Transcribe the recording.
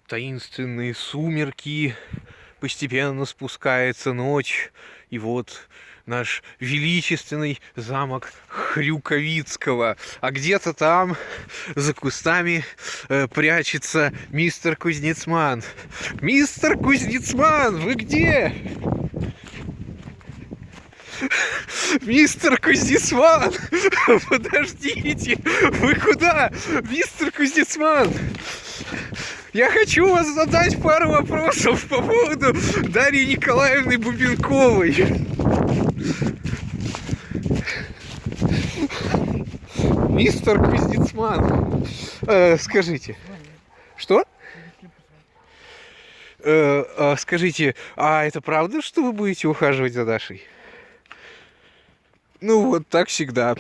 таинственные сумерки, постепенно спускается ночь, и вот наш величественный замок Хрюковицкого. А где-то там, за кустами, прячется мистер Кузнецман. Мистер Кузнецман, вы где? Мистер Кузнецман! Подождите! Вы куда? Мистер Кузнецман! Я хочу вас задать пару вопросов по поводу Дарьи Николаевны Бубенковой. Мистер Кузнецман, скажите. Что? Скажите, а это правда, что вы будете ухаживать за Дашей? Ну вот так всегда.